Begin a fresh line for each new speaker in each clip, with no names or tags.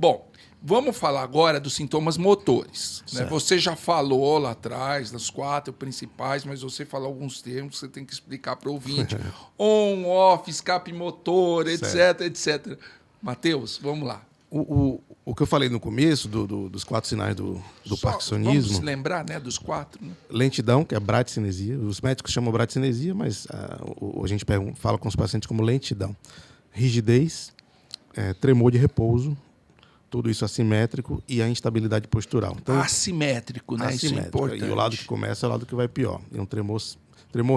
Bom, vamos falar agora dos sintomas motores. Né? Você já falou lá atrás das 4 principais, mas você falou alguns termos que você tem que explicar para o ouvinte. On, off, escape motor, etc, etc. Matheus, vamos lá.
O que eu falei no começo dos 4 sinais do parkinsonismo...
Vamos lembrar, né, dos 4. Né?
Lentidão, que é a bradicinesia. Os médicos chamam bradicinesia, mas a gente fala com os pacientes como lentidão. Rigidez, tremor de repouso, tudo isso assimétrico, e a instabilidade postural. Então,
assimétrico, né? Isso é importante.
E o lado que começa é o lado que vai pior. E um tremor,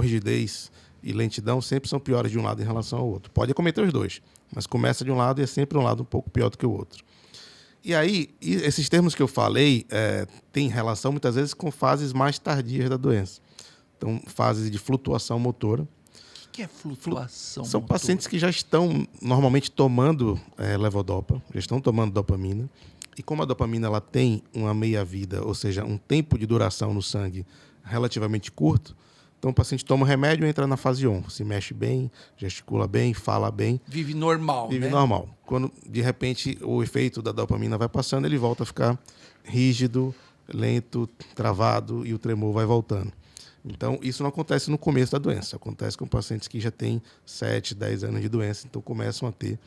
rigidez e lentidão sempre são piores de um lado em relação ao outro. Pode acometer os dois, mas começa de um lado e é sempre um lado um pouco pior do que o outro. E aí, esses termos que eu falei têm relação muitas vezes com fases mais tardias da doença. Então, fases de flutuação motora.
O que é flutuação
São
motora?
pacientes que já estão normalmente tomando levodopa, já estão tomando dopamina. E como a dopamina ela tem uma meia-vida, ou seja, um tempo de duração no sangue relativamente curto, então o paciente toma o remédio e entra na fase ON. Se mexe bem, gesticula bem, fala bem.
Vive normal,
Vive
né?
normal. Quando, de repente, o efeito da dopamina vai passando, ele volta a ficar rígido, lento, travado e o tremor vai voltando. Então, isso não acontece no começo da doença. Acontece com pacientes que já têm 7, 10 anos de doença, então começam a ter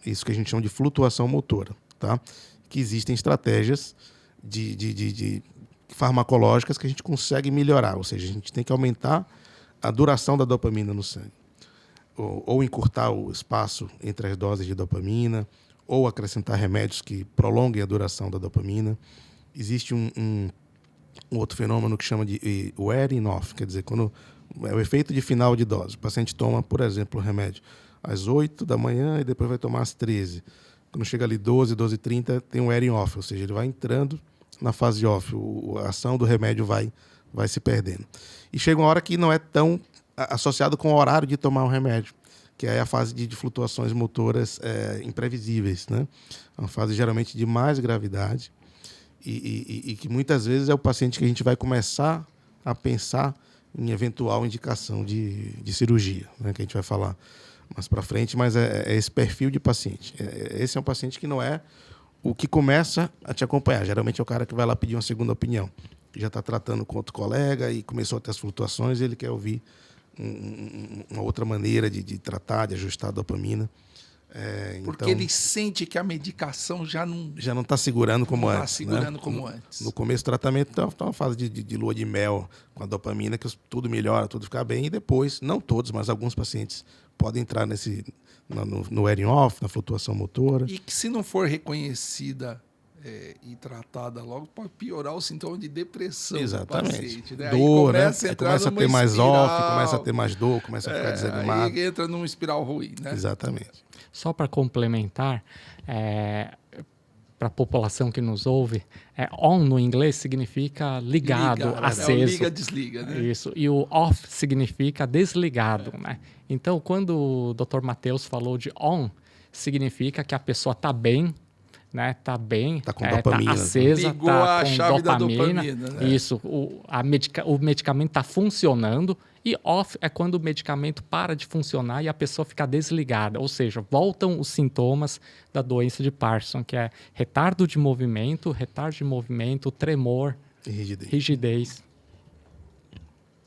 isso que a gente chama de flutuação motora, tá? Que existem estratégias de farmacológicas que a gente consegue melhorar, ou seja, a gente tem que aumentar a duração da dopamina no sangue. Ou encurtar o espaço entre as doses de dopamina, ou acrescentar remédios que prolonguem a duração da dopamina. Existe um outro fenômeno que chama de wearing off, quer dizer, quando é o efeito de final de dose. O paciente toma, por exemplo, o remédio às 8 da manhã e depois vai tomar às 13. Quando chega ali 12, 12h30, tem um wearing off, ou seja, ele vai entrando na fase off, a ação do remédio vai se perdendo. E chega uma hora que não é tão associado com o horário de tomar o remédio, que é a fase de flutuações motoras imprevisíveis, né? Uma fase geralmente de mais gravidade e que muitas vezes é o paciente que a gente vai começar a pensar em eventual indicação de cirurgia, né? Que a gente vai falar mais para frente, mas é esse perfil de paciente. Esse é um paciente que não é o que começa a te acompanhar. Geralmente é o cara que vai lá pedir uma segunda opinião. Já está tratando com outro colega e começou a ter as flutuações e ele quer ouvir uma outra maneira de tratar, de ajustar a dopamina.
Porque
então,
ele sente que a medicação já não
está segurando como antes.
Está segurando, né? Como antes.
No começo do tratamento está uma fase de lua de mel com a dopamina, que tudo melhora, tudo fica bem. E depois, não todos, mas alguns pacientes podem entrar no wearing off, na flutuação motora.
E que se não for reconhecida e tratada logo, pode piorar o sintoma de depressão.
Exatamente.
Do paciente, né?
Dor,
aí começa,
né? Começa a ter mais
espiral,
off, começa a ter mais dor, começa a ficar desanimado.
Aí entra num espiral ruim, né?
Exatamente.
Só para complementar, para a população que nos ouve, on no inglês significa ligado, aceso.
Liga, desliga, né?
Isso. E o off significa desligado, né? Então, quando o Dr. Matheus falou de on, significa que a pessoa está bem, né? Tá bem,
tá com dopamina,
tá acesa,
ligou
tá
a
com
chave
dopamina.
Da dopamina, né?
Isso, o medicamento está funcionando. E off é quando o medicamento para de funcionar e a pessoa fica desligada. Ou seja, voltam os sintomas da doença de Parkinson, que é retardo de movimento, tremor
e
rigidez.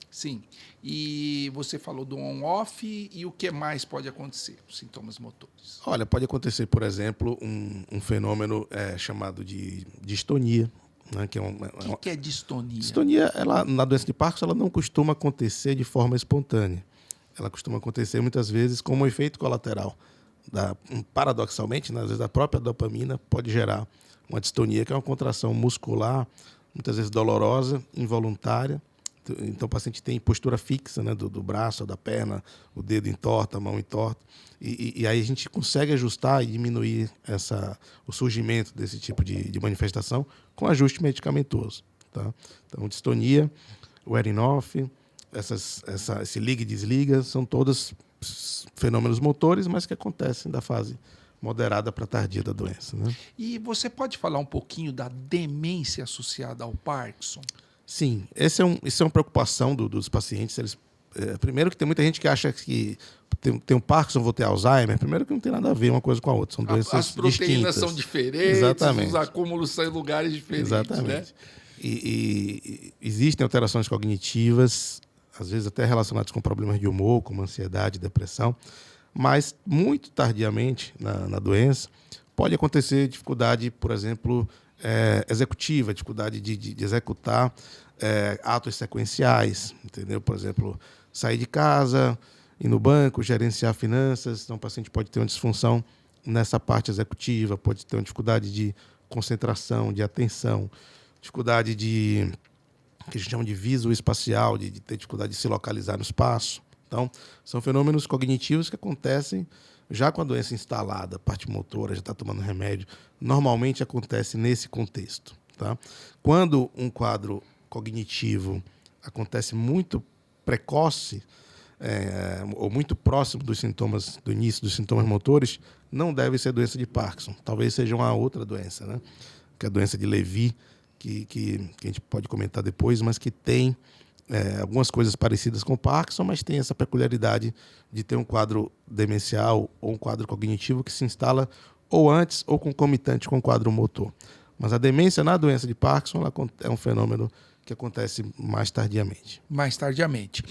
Sim. E você falou do on-off e o que mais pode acontecer? Os sintomas motores.
Olha, pode acontecer, por exemplo, um fenômeno chamado de distonia. Né,
o que é distonia?
Distonia, na doença de Parkinson, ela não costuma acontecer de forma espontânea. Ela costuma acontecer muitas vezes como um efeito colateral. Paradoxalmente, né, às vezes a própria dopamina pode gerar uma distonia, que é uma contração muscular, muitas vezes dolorosa, involuntária. Então o paciente tem postura fixa, né, do braço, da perna, o dedo entorta, a mão entorta. E aí a gente consegue ajustar e diminuir o surgimento desse tipo de manifestação com ajuste medicamentoso. Tá? Então, distonia, wearing off, esse liga e desliga, são todos fenômenos motores, mas que acontecem da fase moderada para tardia da doença. Né?
E você pode falar um pouquinho da demência associada ao Parkinson?
Sim, isso é uma preocupação dos pacientes. Eles Primeiro que tem muita gente que acha que tem um Parkinson, vou ter Alzheimer. Primeiro que não tem nada a ver uma coisa com a outra. São doenças
As proteínas
distintas.
são diferentes,
Exatamente.
os acúmulos são em lugares diferentes.
Exatamente.
Né?
E existem alterações cognitivas, às vezes até relacionadas com problemas de humor, como ansiedade, depressão, mas muito tardiamente na doença pode acontecer dificuldade, por exemplo, executiva, dificuldade de executar atos sequenciais, entendeu? Por exemplo, sair de casa, ir no banco, gerenciar finanças. Então, o paciente pode ter uma disfunção nessa parte executiva, pode ter uma dificuldade de concentração, de atenção, dificuldade que a gente chama de visoespacial, de ter dificuldade de se localizar no espaço. Então, são fenômenos cognitivos que acontecem já com a doença instalada, parte motora, já está tomando remédio. Normalmente acontece nesse contexto. Tá? Quando um quadro cognitivo acontece muito precoce, ou muito próximo dos sintomas, do início dos sintomas motores, não deve ser doença de Parkinson. Talvez seja uma outra doença, né? Que é a doença de Levy, que a gente pode comentar depois, mas que tem algumas coisas parecidas com o Parkinson, mas tem essa peculiaridade de ter um quadro demencial ou um quadro cognitivo que se instala ou antes ou concomitante com o quadro motor. Mas a demência na doença de Parkinson ela é um fenômeno que acontece mais tardiamente.
Mais tardiamente.